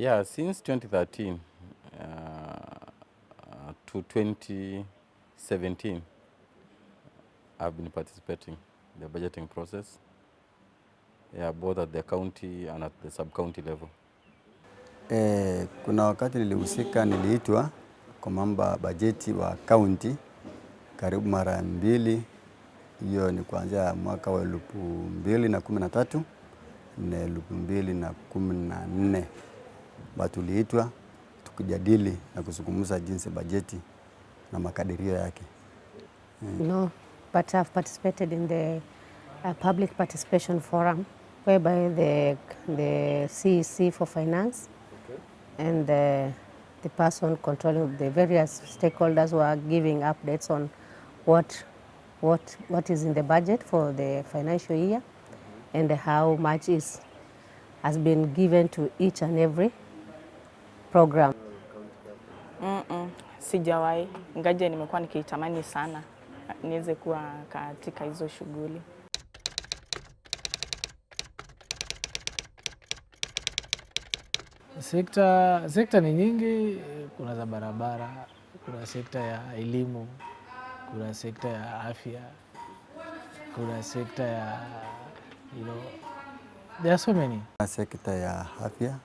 Yeah, since 2013 to 2017, I've been participating in the budgeting process, yeah, both at the county and at the sub-county level. Kuna wakati niliitwa kwa mambo ya bajeti wa county karibu mara 2. Hiyo ni kuanzia mwaka wa 2013 na 2014. Tuliitwa tukijadili na kuzungumza jinsi bajeti na makadirio yake. No, but I've participated in the public participation forum whereby the CEC for finance and the person controlling the various stakeholders were giving updates on what is in the budget for the financial year and how much has been given to each and every program. Sijawahi, ingaje nimekuwa nikitamani sana niweze kuwa katika hizo shughuli. Sekta ni nyingi, kuna za barabara, kuna sekta ya elimu, kuna sekta ya afya, kuna sekta ya there are so many. Sekta ya afya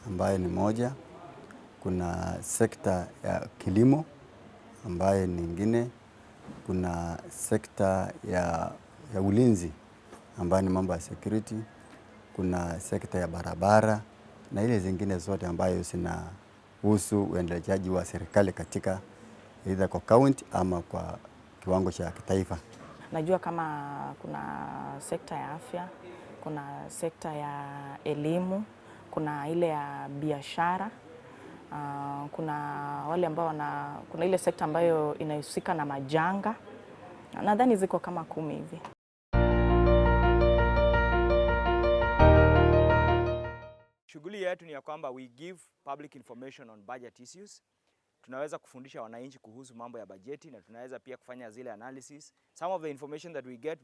ambayo ni moja, kuna sekta ya kilimo ambayo ni nyingine, kuna sekta ya ulinzi ambayo ni mambo ya security, kuna sekta ya barabara na ile zingine zote ambayo zinahusu uendelezaji wa serikali katika either kwa county ama kwa kiwango cha kitaifa. Najua kama kuna sekta ya afya, kuna sekta ya elimu, kuna ile ya biashara, kuna wale ambao kuna ile sekta ambayo inahusika na majanga. Nadhani ziko kama 10 hivi. Shughuli yetu ni ya kwamba we give public information on budget issues. Tunaweza kufundisha wananchi kuhusu mambo ya bajeti na tunaweza pia kufanya zile analysis. Some of the information that we get,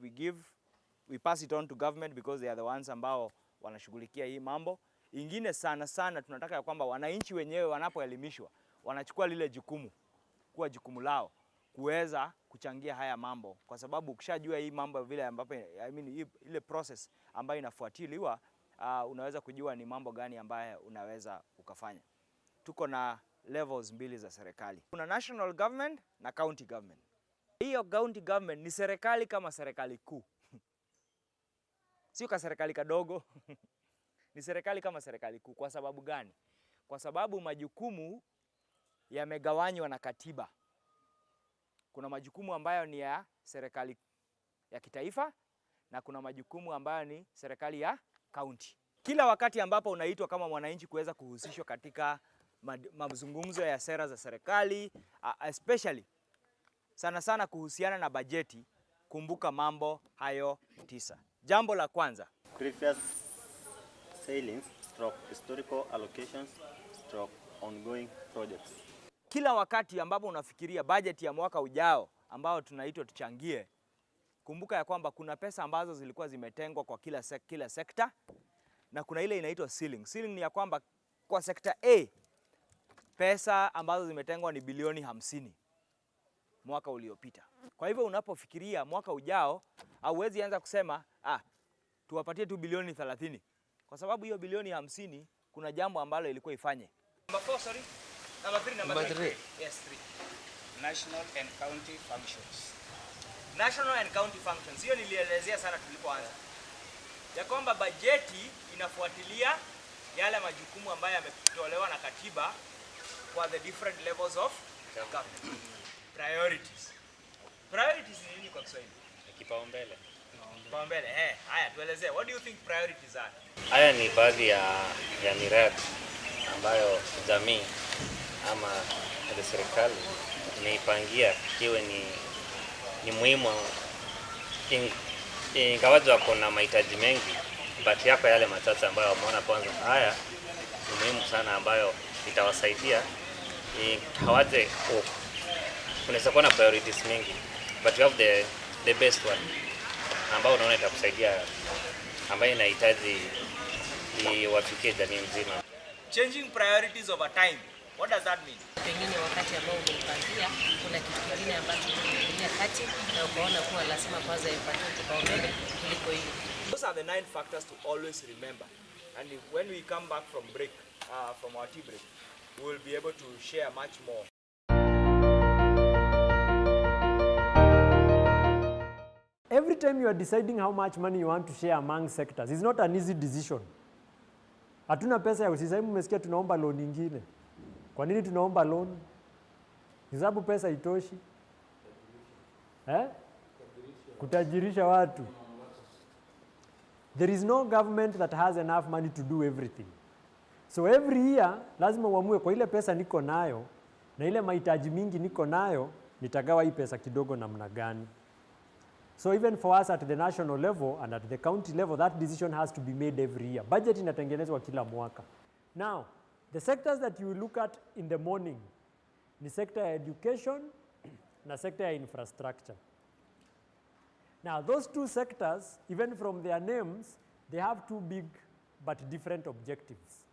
we pass it on to government because they are the ones ambao wanashughulikia hii mambo. Ingine sana tunataka ya kwamba wananchi wenyewe wanapoelimishwa wanachukua lile jukumu kuwa jukumu lao kuweza kuchangia haya mambo, kwa sababu ukishajua hii mambo vile ambapo ile process ambayo inafuatiliwa, unaweza kujua ni mambo gani ambayo unaweza ukafanya. Tuko na levels 2 za serikali. Kuna national government na county government. Hiyo county government ni serikali kama serikali kuu. Sio kama serikali kadogo. Ni serikali kama serikali kuu. Kwa sababu gani? Kwa sababu majukumu yamegawanywa na katiba. Kuna majukumu ambayo ni ya serikali ya kitaifa na kuna majukumu ambayo ni serikali ya county. Kila wakati ambapo unaitwa kama mwananchi kuweza kuhusishwa katika mazungumzo ya sera za serikali, especially sana kuhusiana na bajeti, kumbuka mambo hayo 9. Jambo la kwanza, previous sailings, historical allocations, ongoing projects. Kila wakati ambapo unafikiria bajeti ya mwaka ujao ambao tunaitwa tuchangie, kumbuka ya kwamba kuna pesa ambazo zilikuwa zimetengwa kwa kila sekta na kuna ile inaitwa ceiling. Ceiling ni ya kwamba kwa sekta A pesa ambazo zimetengwa ni bilioni 50 mwaka uliopita. Kwa hivyo unapofikiria mwaka ujao, hauwezi anza kusema tuwapatie tu bilioni 30, kwa sababu hiyo bilioni 50 kuna jambo ambalo ilikuwa ifanye. Number 3. Yes, 3. National and county functions. National and county functions. Hiyo nilielezea sana tulipoanza, ya kwamba bajeti inafuatilia yale majukumu ambayo yametolewa na katiba for the different levels of government. Priorities. Priorities ni nini kwa Kiswahili? Kipaumbele. Kipaumbele. Haya, tuelezee. What do you think priorities are? Haya ni baadhi ya miradi ambayo jamii ama serikali imeipangia iwe ni muhimu, ingawaje wako na mahitaji mengi, but yako yale machache ambayo wameona kwanza haya ni muhimu sana, ambayo itawasaidia hawaje. Unaweza kuwa na priorities mingi, but you have the best one ambayo unaona itakusaidia, ambayo inahitaji iwafikie jamii nzima. changing priorities over time. What does that mean? Pengine wakati ambao umeipangia kuna kitu kingine ambacho unaingilia kati na ukaona kuwa lazima kwanza ipatie kipaumbele kuliko hiyo. Those are the 9 factors to always remember. And when we come back from break, from our tea break, we will be able to share much more. Every time you are deciding how much money you want to share among sectors, it's not an easy decision. Hatuna pesa ya usisaimu, umesikia tunaomba loan nyingine. Kwa nini tunaomba loan? Hisabu pesa itoshi. Kutajirisha watu. There is no government that has enough money to do everything. So every year, lazima uamue kwa ile pesa niko nayo, na ile mahitaji mingi niko nayo, nitagawa hii pesa kidogo namna gani. So even for us at the national level and at the county level, that decision has to be made every year. Budget inatengenezwa kila mwaka. Now, the sectors that you look at in the morning ni sector ya education na sector ya infrastructure. Now, those two sectors, even from their names, they have two big but different objectives.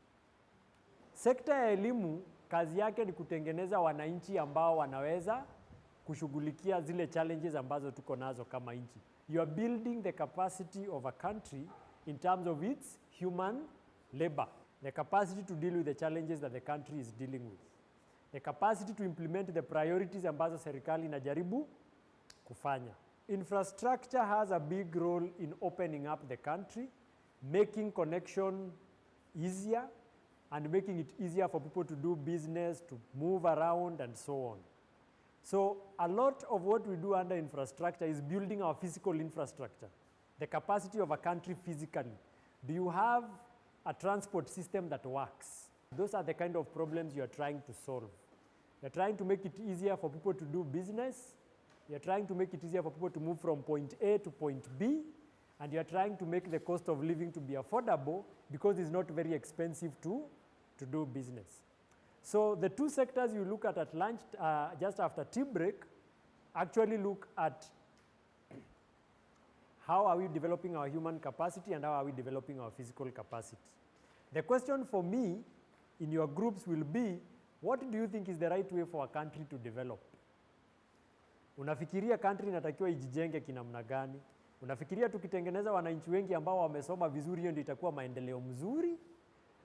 Sekta ya elimu, kazi yake ni kutengeneza wananchi ambao wanaweza kushughulikia zile challenges ambazo tuko nazo kama nchi. You are building the capacity of a country in terms of its human labor. The capacity to deal with the challenges that the country is dealing with. The capacity to implement the priorities ambazo serikali inajaribu kufanya. Infrastructure has a big role in opening up the country, making connection easier, and making it easier for people to do business, to move around, and so on. So a lot of what we do under infrastructure is building our physical infrastructure, the capacity of a country physically. Do you have a transport system that works? Those are the kind of problems you are trying to solve. You're trying to make it easier for people to do business. You're trying to make it easier for people to move from point A to point B. And you're trying to make the cost of living to be affordable because it's not very expensive to do business. So the two sectors you look at lunch, just after tea break, actually look at how are we developing our human capacity and how are we developing our physical capacity. The question for me in your groups will be, what do you think is the right way for a country to develop? Unafikiria country inatakiwa ijijenge kinamna gani? Unafikiria tukitengeneza wananchi wengi ambao wamesoma vizuri hiyo ndio itakuwa maendeleo mzuri?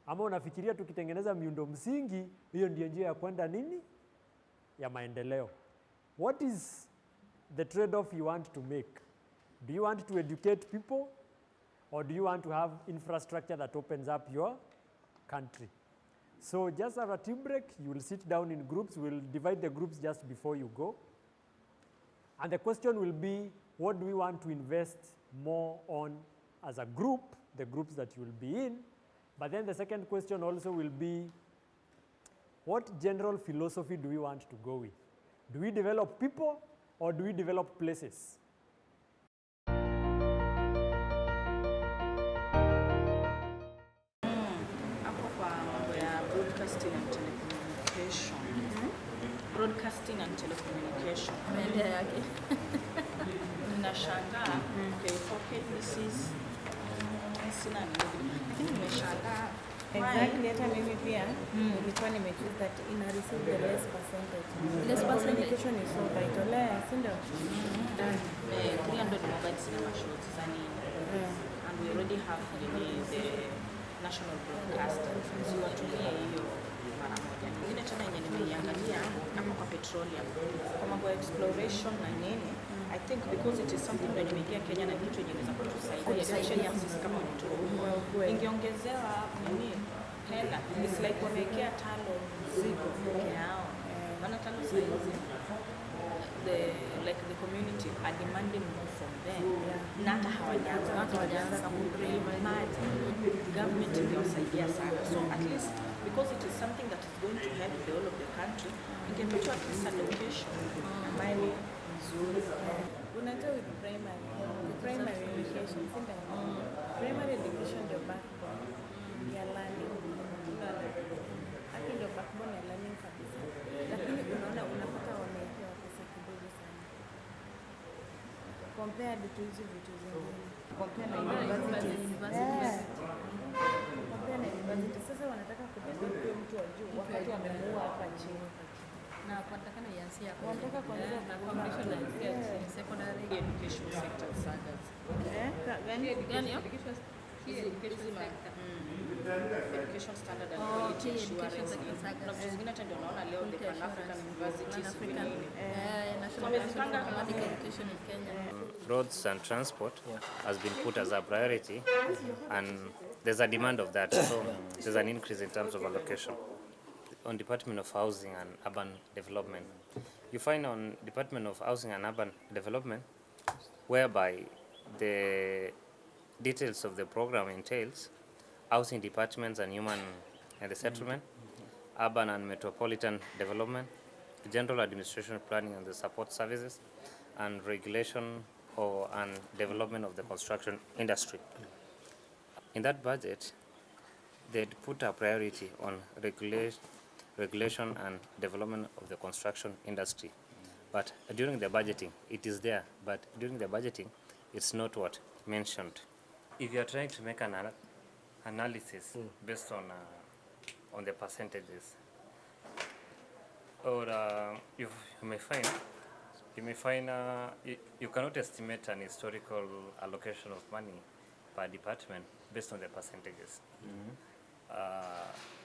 Ama unafikiria tukitengeneza miundo msingi hiyo ndio njia ya kwenda nini? Ya maendeleo. What is the trade-off you want to make? Do you want to educate people or do you want to have infrastructure that opens up your country? So just after tea break, you will sit down in groups. We'll divide the groups just before you go. And the question will be, what do we want to invest more on as a group, the groups that you will be in? But then the second question also will be, what general philosophy do we want to go with? Do we develop people or do we develop places? Hapo kwa mambo ya broadcasting and telecommunication. Broadcasting and telecommunication. Maendeleo yake. Ninashangaa, okay, for KBCs, sina nini. Lakini nimeshangaa. Exactly, hata mimi pia nilikuwa nimechoose that ina receive the less percentage. Less percentage. Communication is so vital, si ndio? 300 mobile cinema shows za nini? And we already have the national broadcaster. So watumie hiyo mara moja. Nyingine tena yenye nimeiangalia hapo kwa petroleum. Kwa mambo ya exploration na nini? I think because it is something that imeingia Kenya na kitu yenye inaweza kutusaidia especially sisi kama mtu. Ingeongezewa nini? Hela. It's like wamekea talo ziko yao. Maana talo saizi the community are demanding more from them. Na hata hawajaanza kuimagine. Government ingewasaidia sana. So at least because it is something that is going to help the whole of the country, ingepatiwa at least allocation ambayo nzuri. Unajua with primary education, primary education ndio backbone ya learning. Hapo ndio backbone ya learning kabisa. Lakini unaona unapata wamewekewa pesa kidogo sana. Compared to hizi vitu zingine. Compare na university. Compare na university. budget. Sasa wanataka kudedicate huyo mtu wa juu wakati wamemuua hapa chini. Na watakana ianzie hapo. Wanataka kuanzia na foundation na secondary education sector sagas. Gani? Education sector. Education standard and quality assurance. Na vitu zingine hata ndio naona leo the Pan African Universities. National education in Kenya. Roads and transport has been put as a priority, and there's a demand of that, so there's an increase in terms of allocation. On Department of Housing and Urban Development, you find on Department of Housing and Urban Development, whereby the details of the program entails housing departments and human and the settlement, urban and metropolitan development, general administration planning and the support services, and regulation and development of the construction industry. In that budget, they'd put a priority on regulation and development of the construction industry. But during the budgeting, it is there, but during the budgeting, it's not what mentioned. If you are trying to make an analysis based on the percentages, or you may find you cannot estimate an historical allocation of money per department based on the percentages.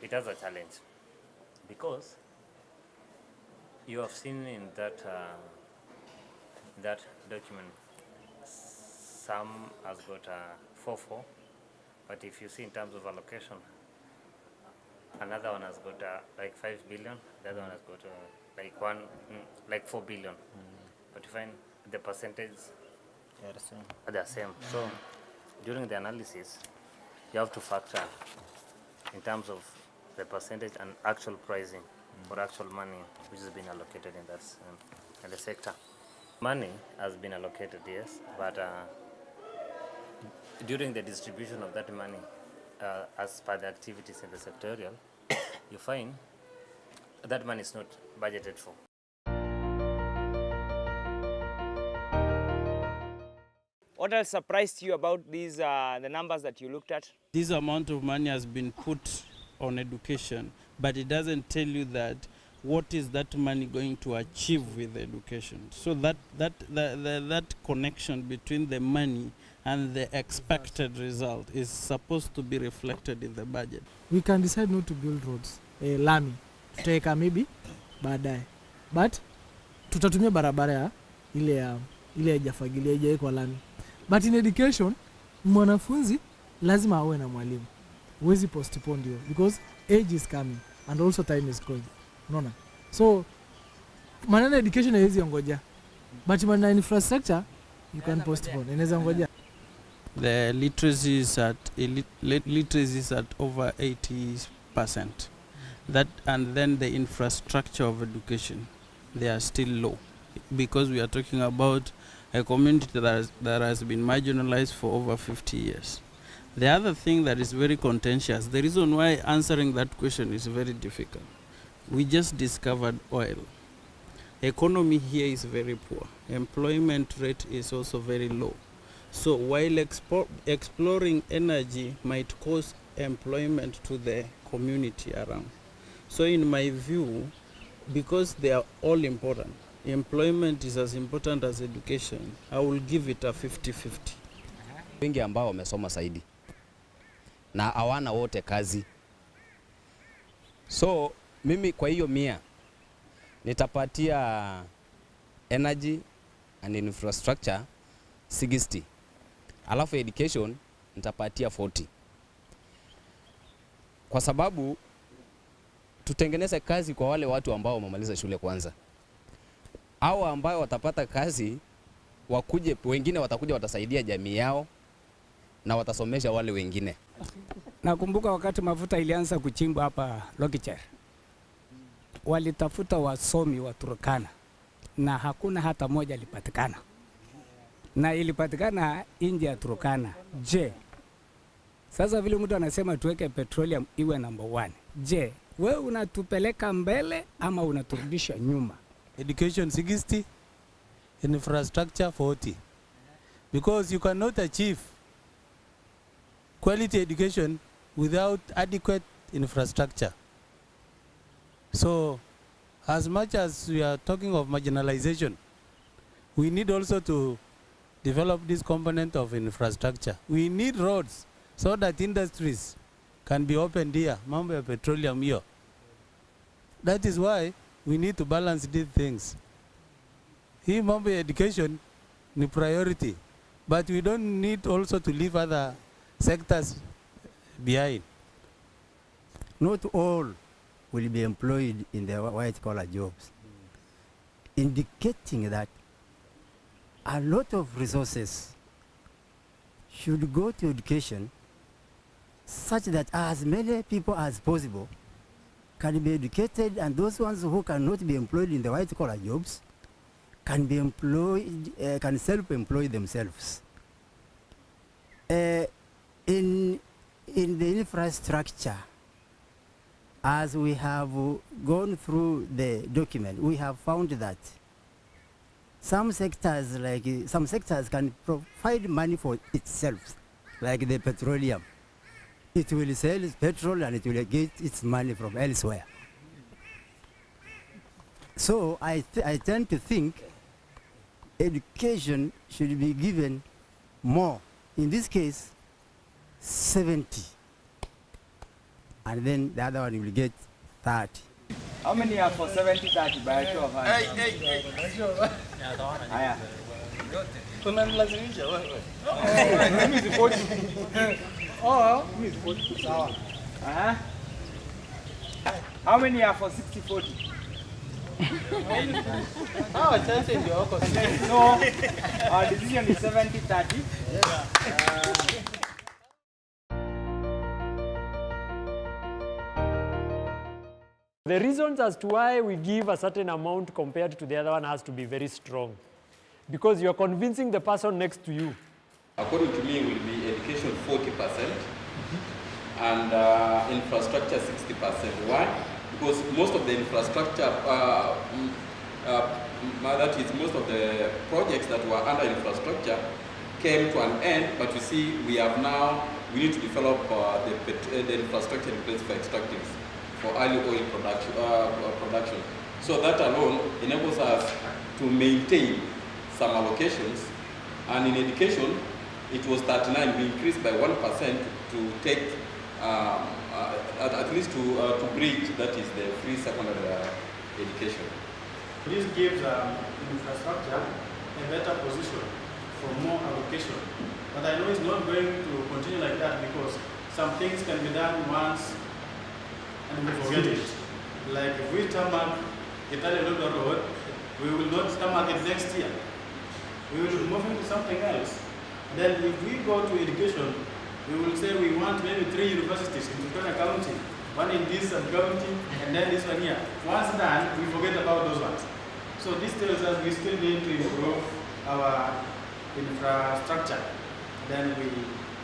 It has a challenge because you have seen in that document some has got a 4-4, but if you see in terms of allocation, another one has got like 5 billion, the other one has got like 4 billion. But you find the percentages are the same. So during the analysis, you have to factor in terms of the percentage and actual pricing for actual money which has been allocated in that in the sector. Money has been allocated, yes, but during the distribution of that money, as per the activities in the sectorial, you find that money is not budgeted for. What else surprised you about these the numbers that you looked at? This amount of money has been put on education, but it doesn't tell you that what is that money going to achieve with education. So that connection between the money and the expected result is supposed to be reflected in the budget. We can decide not to build roads, lami tutaweka maybe baadaye, but tutatumia barabara ya ile haijafagilia haijawekwa lami. But in education, mwanafunzi lazima awe na mwalimu. Huwezi postpone hiyo because age is coming and also time is going. Unaona? So maneno education haiwezi ngoja. But maneno infrastructure you can postpone. Inaweza ngoja. The literacy is at over 80%. That, and then the infrastructure of education, they are still low because we are talking about a community that has been marginalized for over 50 years. The other thing that is very contentious, the reason why answering that question is very difficult, we just discovered oil. Economy here is very poor. Employment rate is also very low. So while exploring energy might cause employment to the community around. So in my view, because they are all important, employment is as important as education, I will give it a 50-50. Wengi ambao wamesoma zaidi na hawana wote kazi. So mimi kwa hiyo 100 nitapatia energy and infrastructure 60. Alafu education nitapatia 40. Kwa sababu tutengeneze kazi kwa wale watu ambao wamemaliza shule kwanza. Hao ambao watapata kazi wakuje, wengine watakuja watasaidia jamii yao na watasomesha wale wengine. Nakumbuka wakati mafuta ilianza kuchimbwa hapa Lokicher, walitafuta wasomi wa Turkana na hakuna hata moja ilipatikana, na ilipatikana nje ya Turkana. Je, sasa vile mtu anasema tuweke petroleum iwe number 1, je, wewe unatupeleka mbele ama unaturudisha nyuma? Education 60, infrastructure 40, because you cannot achieve quality education without adequate infrastructure. So as much as we are talking of marginalization, we need also to develop this component of infrastructure. We need roads so that industries can be opened here, mambo ya petroleum here. That is why we need to balance these things. Hii mambo ya education ni priority, but we don't need also to leave other sectors behind. Not all will be employed in the white-collar jobs, indicating that a lot of resources should go to education such that as many people as possible can be educated, and those ones who cannot be employed in the white-collar jobs can be employed, can self-employ themselves. In the infrastructure, as we have gone through the document, we have found that some sectors can provide money for itself, like the petroleum. It will sell its petrol and it will get its money from elsewhere. So I tend to think education should be given more. In this case, 70. And then the other one will get 30. How many are for 70-30 by a show of hands? Haya. Tunanilazimisha wewe. Mimi ni 40. Oh, mimi ni 40. Sawa. How many are for 60-40? Hawa chache ndio wako. No. Our decision is 70-30. The reasons as to why we give a certain amount compared to the other one has to be very strong. Because you're convincing the person next to you. According to me, will be education 40% and infrastructure 60%. Why? Because most of the infrastructure, that is most of the projects that were under infrastructure came to an end, but you see we need to develop the infrastructure in place for extractives, for early oil production. So that alone enables us to maintain some allocations, and in education it was 39. We increased by 1% to take at least to bridge, that is the free secondary education. This gives infrastructure a better position for more allocation. But I know it's not going to continue like that, because some things can be done once and we forget it. Like if we tarmac Italy Road, we will not tarmac it next year. We will move into something else. Then if we go to education, we will say we want maybe 3 universities in Turkana County, one in this county, and then this one here. Once done, we forget about those ones. So this tells us we still need to improve our infrastructure. Then we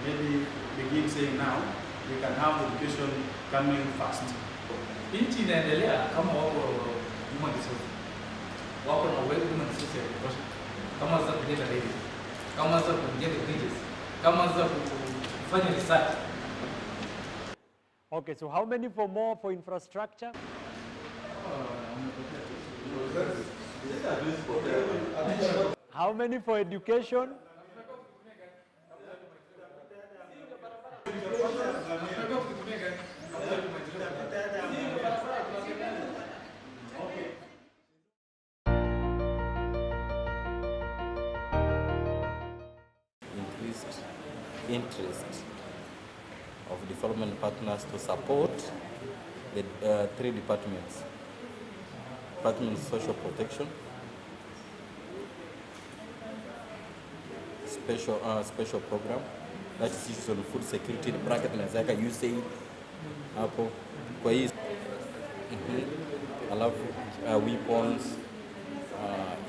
maybe begin saying now we can have education coming fast. Nchi inaendelea kama wako human resources, wako na uwezo human resources ya kutosha, kama za kujenga reli, kama za kujenga bridges, kama za kufanya research. Okay, so how many for more for infrastructure? How many for education? Increased interest of development partners to support the 3 departments. Department of Social Protection, special program, that is issues on food security, the bracket nazaka USAID hapo kwa hii alafu weapons,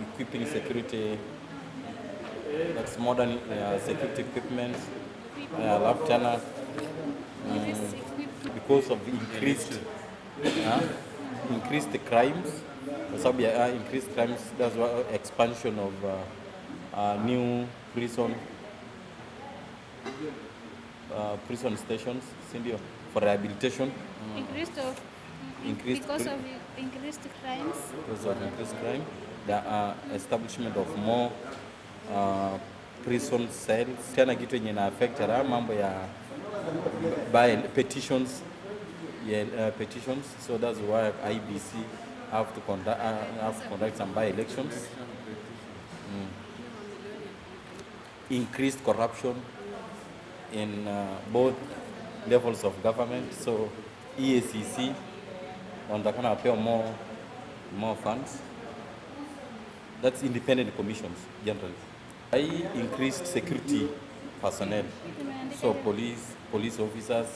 equipping security, that's modern security equipment, alafu tena because of increased crimes, increased crimes, that's why expansion of new prison prison stations, sindio, for rehabilitation. Increased of because of increased crimes. Because of increased crime, the establishment of more prison cells. Tena kitu yenye na affect mambo ya by petitions, petitions. So that's why IBC have to conduct some by-elections. Increased corruption in both levels of government. So EACC wanataka pay more funds. That's independent commissions generally. Increased security personnel, so police officers.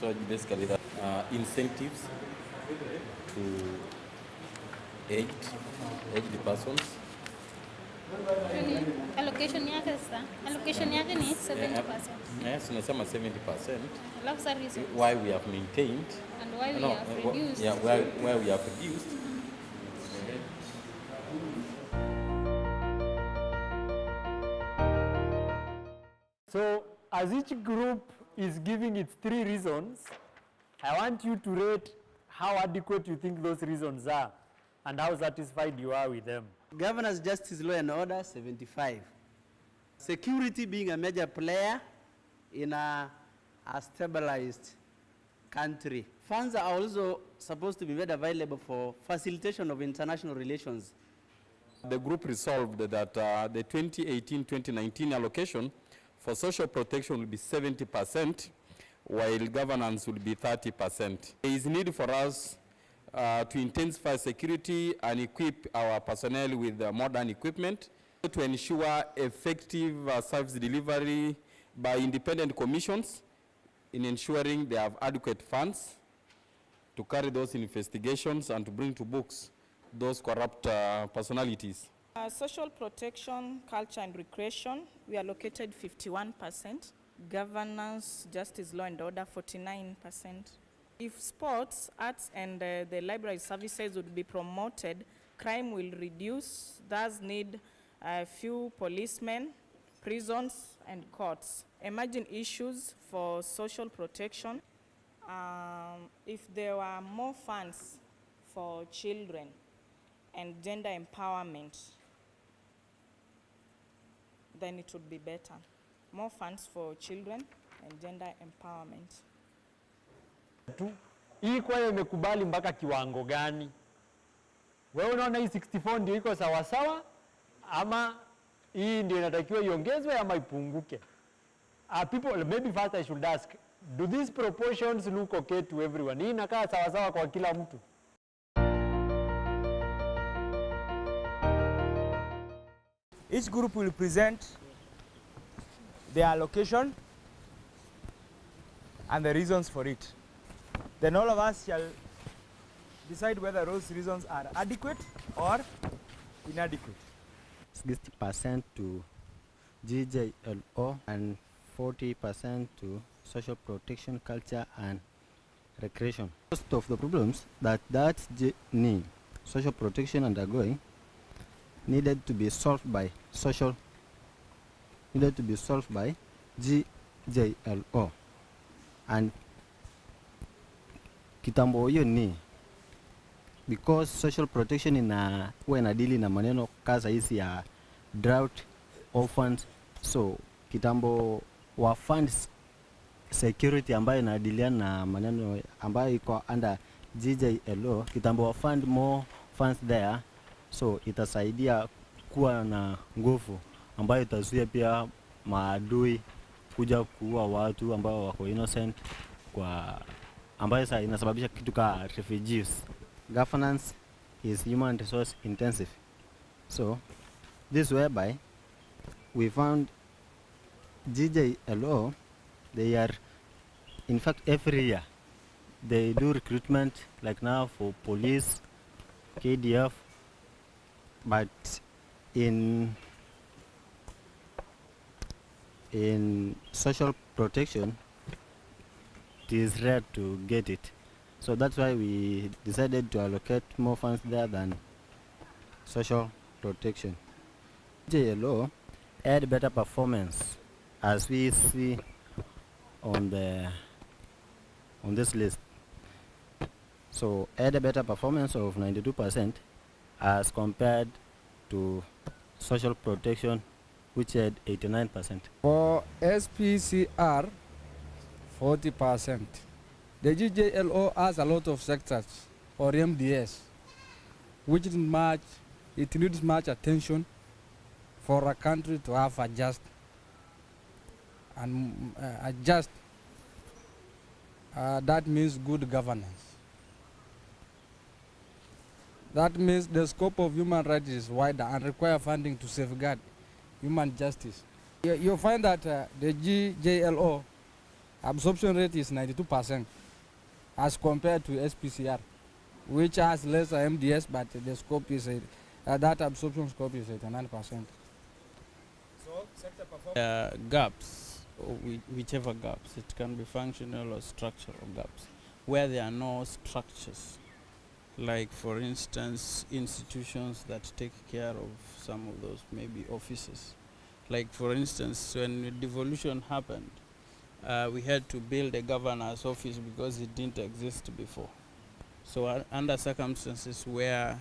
So basically that incentives to aged persons. Allocation yake sasa. Allocation yake ni 70%. Yes, tunasema 70%. Alafu sa reasons. Why we have maintained and why we have reduced. Yeah, why we have reduced. So as each group is giving its 3 reasons, I want you to rate how adequate you think those reasons are and how satisfied you are with them. Governance, justice, law and order, 75. Security being a major player in a stabilized country. Funds are also supposed to be made available for facilitation of international relations. The group resolved that the 2018-2019 allocation for social protection will be 70%, while governance will be 30%. There is need for us to intensify security and equip our personnel with modern equipment to ensure effective service delivery by independent commissions in ensuring they have adequate funds to carry those investigations and to bring to books those corrupt personalities. Social protection, culture and recreation, we allocated 51%. Governance, justice, law and order, 49%. If sports, arts and the library services would be promoted, crime will reduce, thus need a few policemen, prisons and courts. Emerging issues for social protection, if there were more funds for children and gender empowerment, then it would be better. More funds for children and gender empowerment. Hii kwaya imekubali mpaka kiwango gani? Wewe unaona hii 64 ndio iko sawa sawa ama hii ndio inatakiwa iongezwe ama ipunguke? People, maybe first I should ask, do these proportions look okay to everyone? Hii inakaa sawa sawa kwa kila mtu? Each group will present their allocation and the reasons for it. Then all of us shall decide whether those reasons are adequate or inadequate. 60% to GJLO and 40% to social protection, culture and recreation. Most of the problems that social protection undergoing needed to be solved by GJLO, and kitambo hiyo ni because social protection huwa inadili na maneno kaza hizi ya drought, orphans, so kitambo wa funds security ambayo inadiliana na maneno ambayo iko under GJLO, kitambo wa fund more funds there, so itasaidia kuwa na nguvu ambayo itazuia pia maadui kuja kuua watu ambao wako innocent, kwa ambayo sasa inasababisha kitu ka refugees. Governance is human resource intensive, so this whereby we found GJLO, they are in fact every year they do recruitment, like now for police, KDF, but in social protection it is rare to get it, so that's why we decided to allocate more funds there than social protection. GJLO had better performance as we see on this list. So had a better performance of 92% as compared to social protection, which had 89%. For SPCR, 40%. The GJLO has a lot of sectors or MDS, which it needs much attention for a country to have that means good governance. That means the scope of human rights is wider and require funding to safeguard human justice. You'll find that the GJLO absorption rate is 92% as compared to SPCR, which has less MDS, but the scope is that absorption scope is 89%. So sector gaps, or whichever gaps, it can be functional or structural gaps, where there are no structures. Like, for instance, institutions that take care of some of those, maybe offices. Like, for instance, when devolution happened, we had to build a governor's office because it didn't exist before. So under circumstances where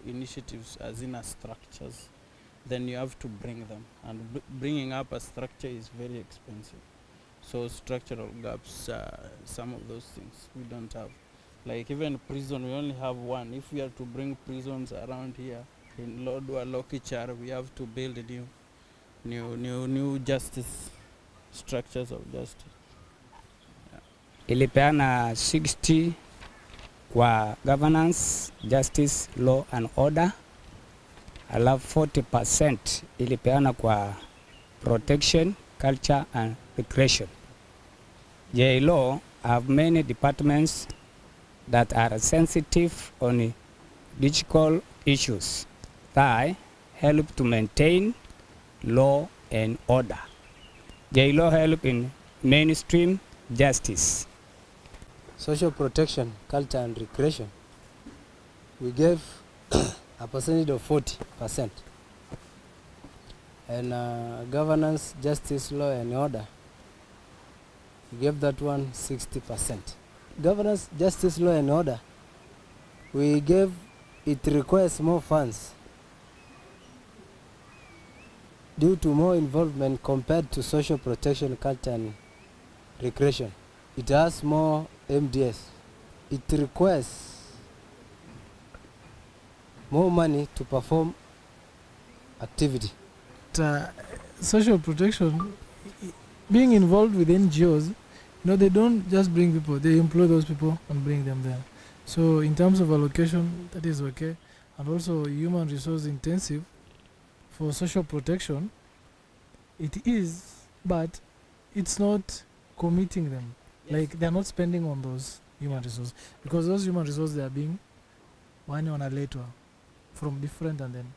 initiatives are in structures, then you have to bring them. And bringing up a structure is very expensive. So structural gaps, some of those things we don't have. Like even prison, we only have one. If we are to bring prisons around here, in Lodwar, Lokichar, we have to build new justice, structures of justice. Ilipeana 60 kwa governance, justice, law and order. Alafu 40% ilipeana kwa protection, culture and recreation. JLO have many departments that are sensitive on digital issues that help to maintain law and order. JLO help in mainstream justice. Social protection, culture and recreation, we gave a percentage of 40%. And governance, justice, law and order, we gave that one 60%. Governance, justice, law and order, it requires more funds due to more involvement compared to social protection, culture and recreation. It has more MDS. It requires more money to perform activity. Social protection, being involved with NGOs, they don't just bring people, they employ those people and bring them there. So in terms of allocation, that is okay. And also human resource intensive for social protection, it is, but it's not committing them. Yes. Like they're not spending on those human resources, because those human resources, they are being one on a later from different and then.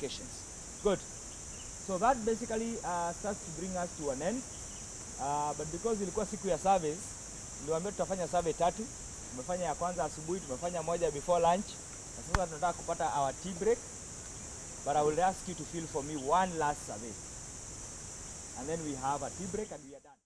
Good. So that basically starts to bring us to an end. But because ilikuwa siku ya surveys, niliwaambia tutafanya survey 3. Tumefanya ya kwanza asubuhi, tumefanya moja before lunch. Na sasa tunataka kupata our tea break. But I will ask you to fill for me one last survey. And then we have a tea break and we are done.